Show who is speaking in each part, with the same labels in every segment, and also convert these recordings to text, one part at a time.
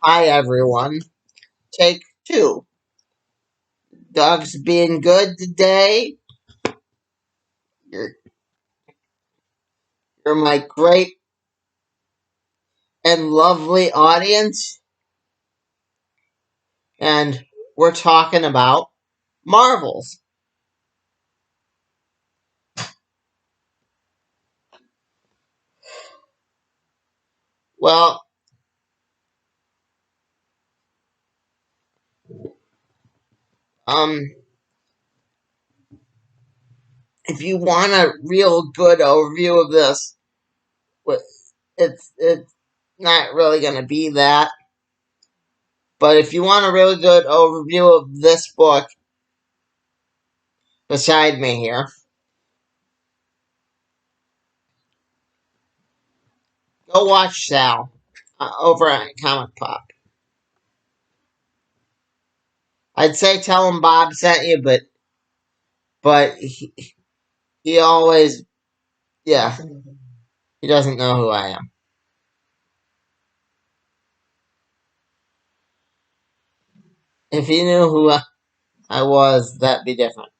Speaker 1: Hi everyone. Take two. Dog's being good today. You're, you're my great and lovely audience, and we're talking about Marvels. Well, um, if you want a real good overview of this, it's not really going to be that. But if you want a really good overview of this book, beside me here, go watch Sal over at Comic Pop. I'd say tell him Bob sent you, but he always, yeah, he doesn't know who I am. If he knew who I was, that'd be different.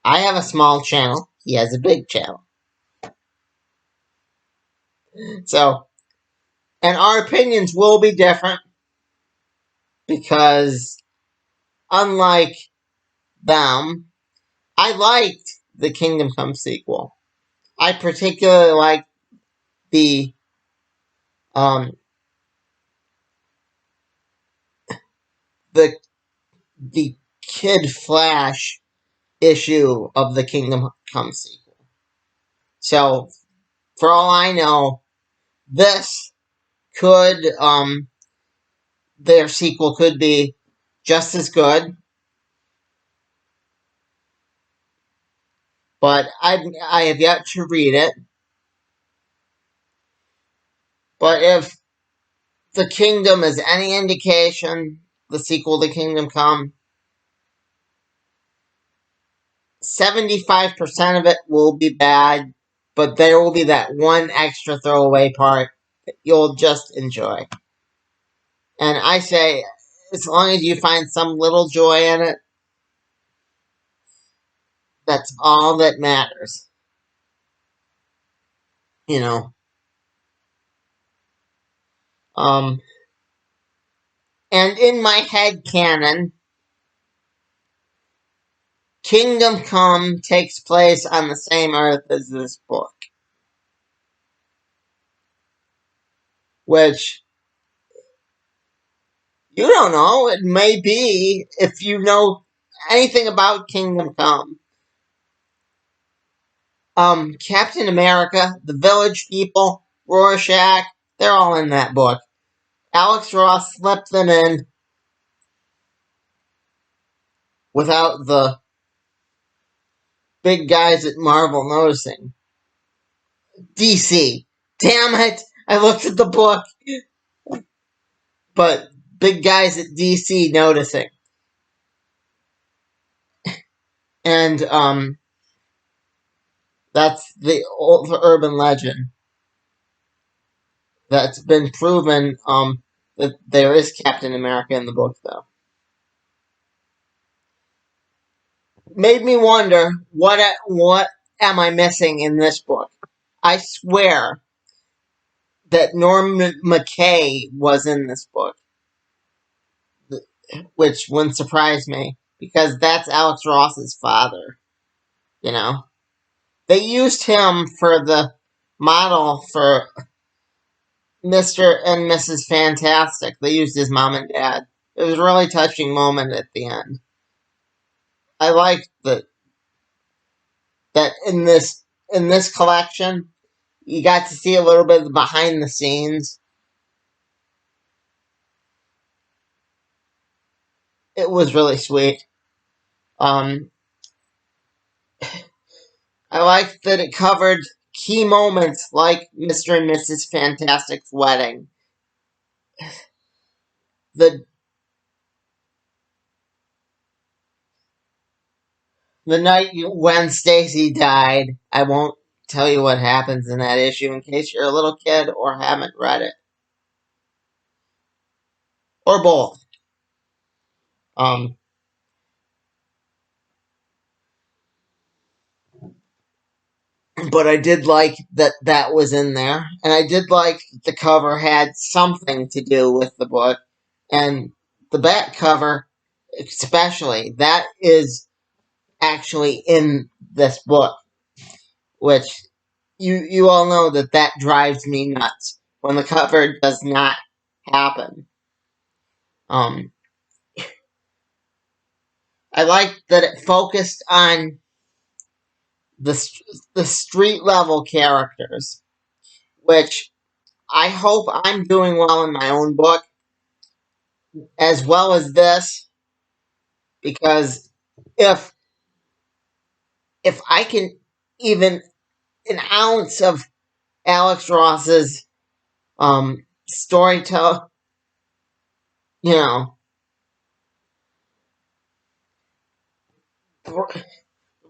Speaker 1: I have a small channel. He has a big channel. So, and our opinions will be different because, unlike them, I liked the Kingdom Come sequel. I particularly liked the um the the Kid Flash issue of the Kingdom Come sequel. So, for all I know, this could their sequel could be just as good, but I have yet to read it. But if the Kingdom is any indication, the sequel to Kingdom Come, 75% of it will be bad, but there will be that one extra throwaway part that you'll just enjoy. And I say, as long as you find some little joy in it, that's all that matters. You know. Um, and in my head canon, Kingdom Come takes place on the same Earth as this book. Which, you don't know, it may be, if you know anything about Kingdom Come. Captain America, the Village People, Rorschach, they're all in that book. Alex Ross slipped them in without the big guys at Marvel noticing. DC. Damn it! I looked at the book, but big guys at DC noticing. And, that's the old urban legend that's been proven, that there is Captain America in the book, though. Made me wonder, what am I missing in this book? I swear that Norman McKay was in this book, which wouldn't surprise me, because that's Alex Ross's father, you know? They used him for the model for Mr. and Mrs. Fantastic. They used his mom and dad. It was a really touching moment at the end. I liked that in this collection, you got to see a little bit of the behind the scenes. It was really sweet. Um, I liked that it covered key moments like Mr. and Mrs. Fantastic's wedding. The the night when Stacy died. I won't tell you what happens in that issue in case you're a little kid or haven't read it. or both. Um, but I did like that that was in there, and I did like that the cover had something to do with the book, and the back cover, especially, that is actually in this book, which you all know that that drives me nuts when the cover does not happen. Um, I like that it focused on the the street level characters, which I hope I'm doing well in my own book as well as this, because if if I can even an ounce of Alex Ross's storytelling, you know,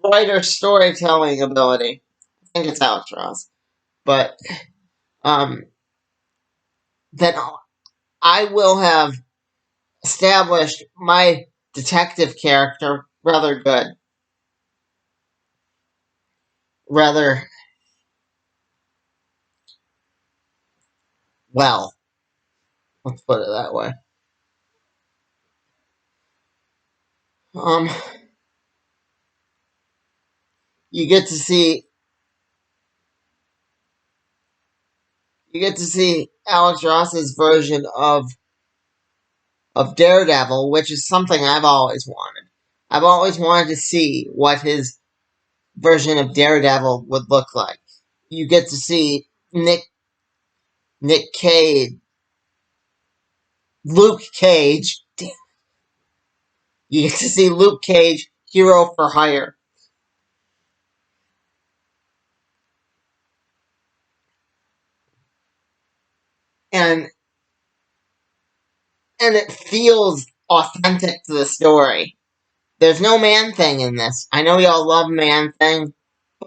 Speaker 1: writer storytelling ability. I think it's Alex Ross, but um, then I will have established my detective character rather good, rather well. Let's put it that way. Um, you get to see Alex Ross's version of Daredevil, which is something I've always wanted. I've always wanted to see what his version of Daredevil would look like. You get to see Nick Cage, Luke Cage. You get to see Luke Cage, hero for hire, and it feels authentic to the story. There's no Man Thing in this. I know y'all love Man Thing,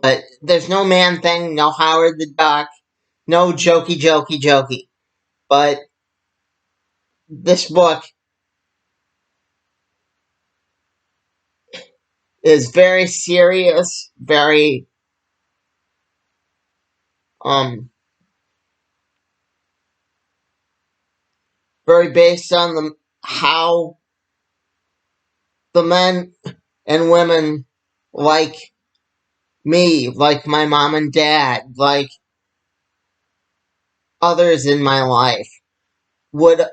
Speaker 1: but there's no Man Thing, no Howard the Duck, no jokey. But this book is very serious, um very based on the how the men and women like me, like my mom and dad, like others in my life would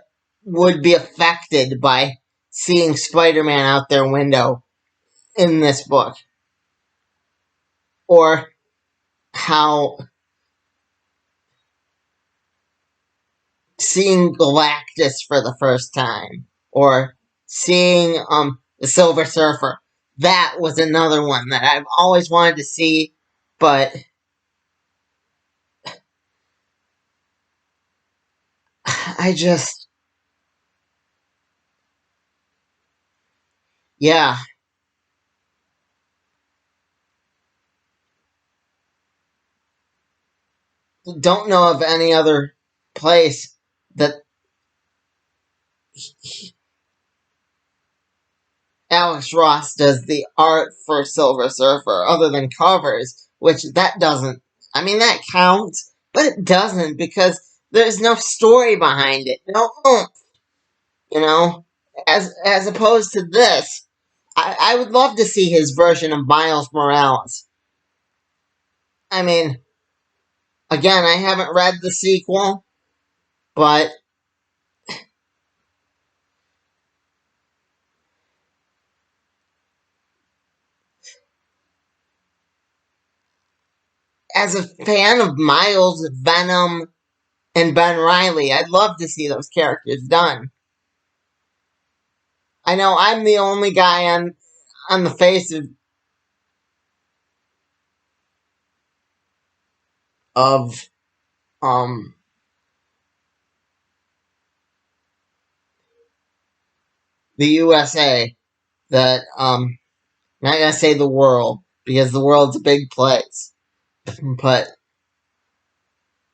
Speaker 1: be affected by seeing Spider-Man out their window in this book, or how seeing Galactus for the first time, or seeing the Silver Surfer. That was another one that I've always wanted to see, but I just, yeah, don't know of any other place that Alex Ross does the art for Silver Surfer other than covers, which that doesn't, I mean, that counts, but it doesn't because there's no story behind it. No oomph, you know? As opposed to this, I would love to see his version of Miles Morales. I mean, again, I haven't read the sequel, but as a fan of Miles, Venom, and Ben Riley, I'd love to see those characters done. I know I'm the only guy on the face of um the USA that I'm not gonna say the world because the world's a big place, but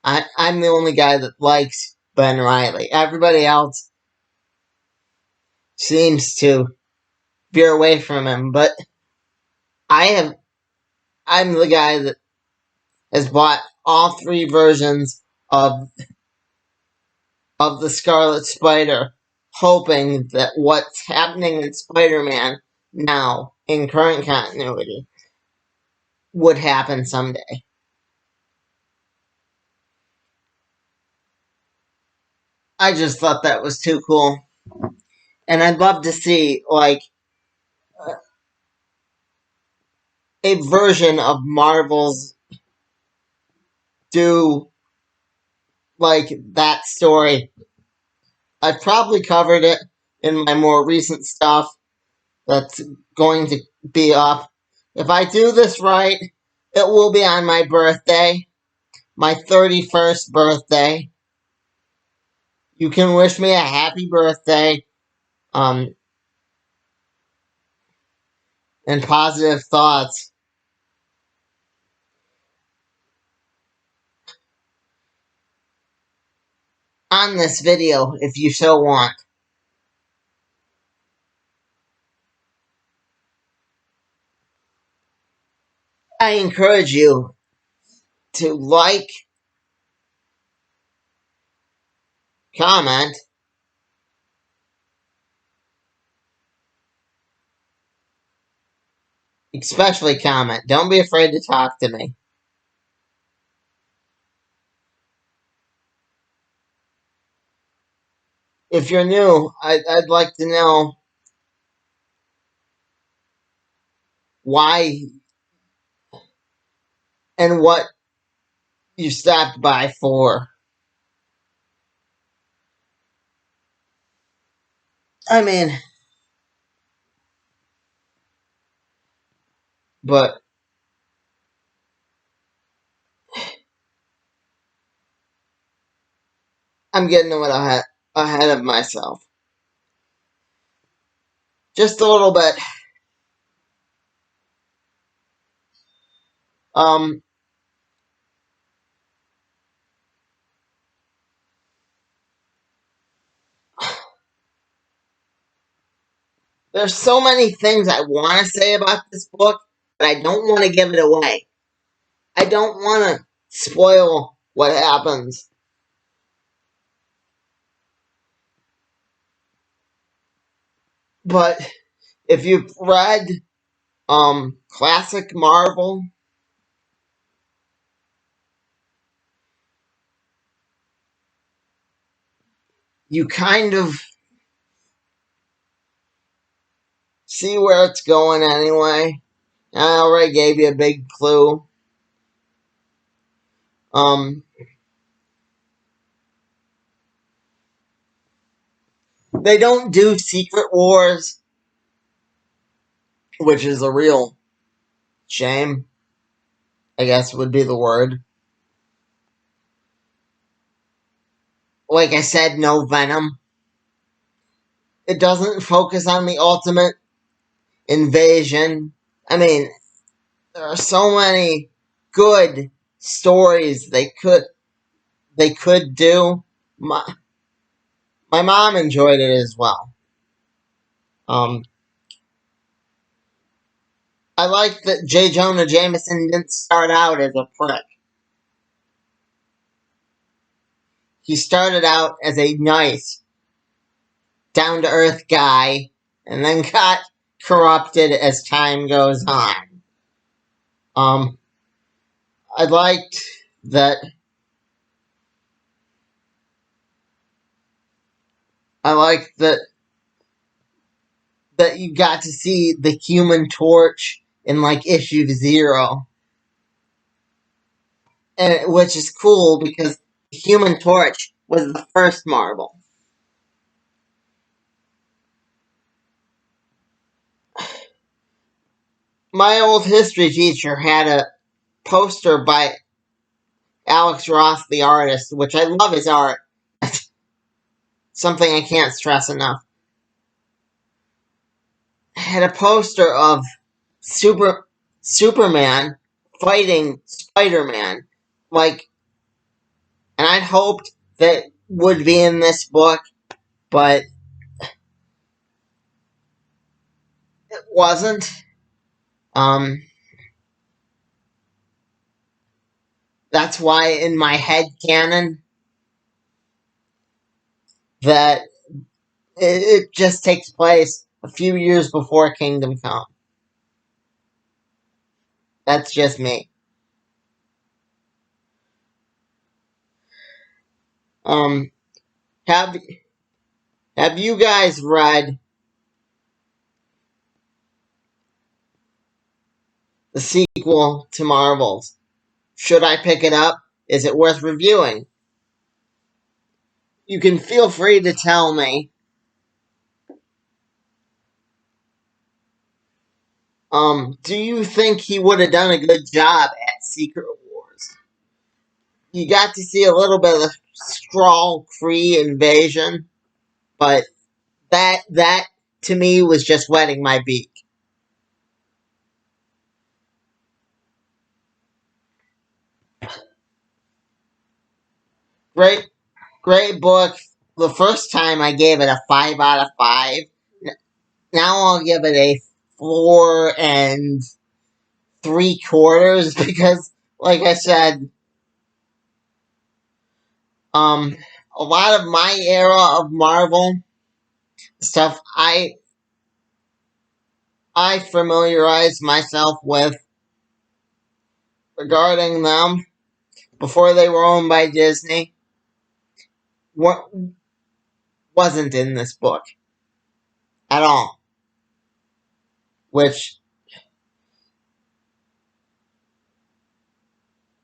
Speaker 1: I'm the only guy that likes Ben Riley. Everybody else seems to veer away from him. But I'm the guy that has bought all three versions of the Scarlet Spider, hoping that what's happening in Spider-Man now, in current continuity, would happen someday. I just thought that was too cool. And I'd love to see, like, a version of Marvel's do, like, that story. I've probably covered it in my more recent stuff that's going to be up. If I do this right, it will be on my birthday, my 31st birthday. You can wish me a happy birthday, and positive thoughts on this video if you so want. I encourage you to like, comment, especially comment. Don't be afraid to talk to me. If you're new, I'd like to know why and what you stopped by for. I mean, but I'm getting ahead of myself. Just a little bit. Um, there's so many things I want to say about this book, but I don't want to give it away. I don't want to spoil what happens. But if you've read classic Marvel, you kind of see where it's going anyway. I already gave you a big clue. They don't do Secret Wars, which is a real shame, I guess would be the word. Like I said, no Venom. It doesn't focus on the ultimate invasion. I mean, there are so many good stories they could do. My mom enjoyed it as well. I like that J. Jonah Jameson didn't start out as a prick. He started out as a nice, down-to-earth guy, and then got corrupted as time goes on. I liked that. I liked that you got to see the Human Torch in like issue 0, and which is cool because the Human Torch was the first Marvel. My old history teacher had a poster by Alex Ross, the artist, which I love his art. Something I can't stress enough. Had a poster of Superman fighting Spider-Man, like, and I'd hoped that would be in this book, but it wasn't. Um, that's why in my head canon that it just takes place a few years before Kingdom Come. That's just me. Um, have have you guys read the sequel to Marvels? Should I pick it up? Is it worth reviewing? You can feel free to tell me. Do you think he would have done a good job at Secret Wars? You got to see a little bit of the Skrull Kree invasion, but that to me was just wetting my beak. Great, great book. The first time I gave it a 5 out of 5. Now I'll give it a 4 3/4 because, like I said, a lot of my era of Marvel stuff I familiarized myself with regarding them before they were owned by Disney wasn't in this book at all, which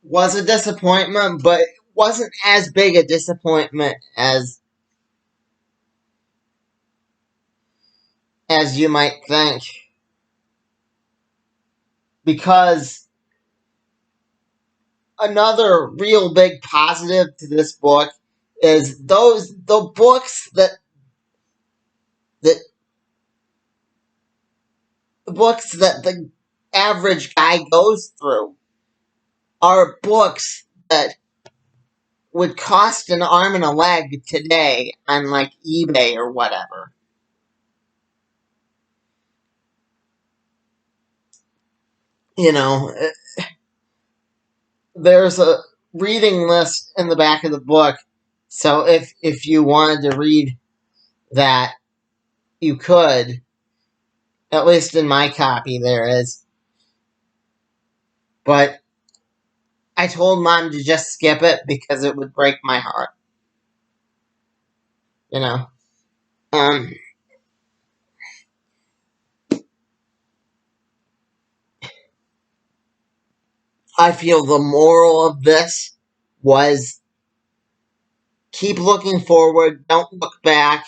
Speaker 1: was a disappointment, but wasn't as big a disappointment as you might think, because another real big positive to this book is the books that the books that the average guy goes through are books that would cost an arm and a leg today on like eBay or whatever. You know, there's a reading list in the back of the book, so if you wanted to read that, you could. At least in my copy, there is. But I told Mom to just skip it because it would break my heart. You know. Um, I feel the moral of this was keep looking forward, don't look back.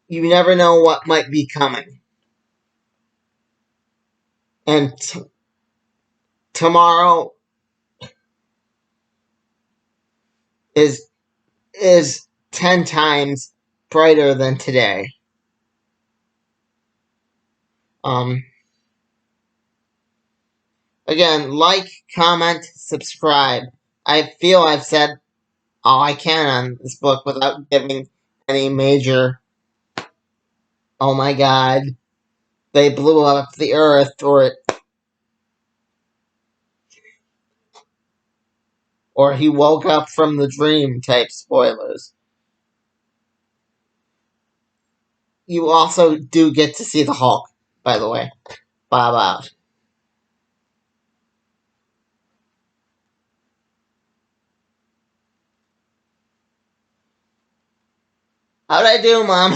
Speaker 1: You never know what might be coming. And tomorrow is is 10 times brighter than today. Um, Again, like, comment, subscribe. I feel I've said all I can on this book without giving any major, oh my god, they blew up the earth, or he woke up from the dream type spoilers. You also do get to see the Hulk, by the way. Bob out. How'd I do, Mom?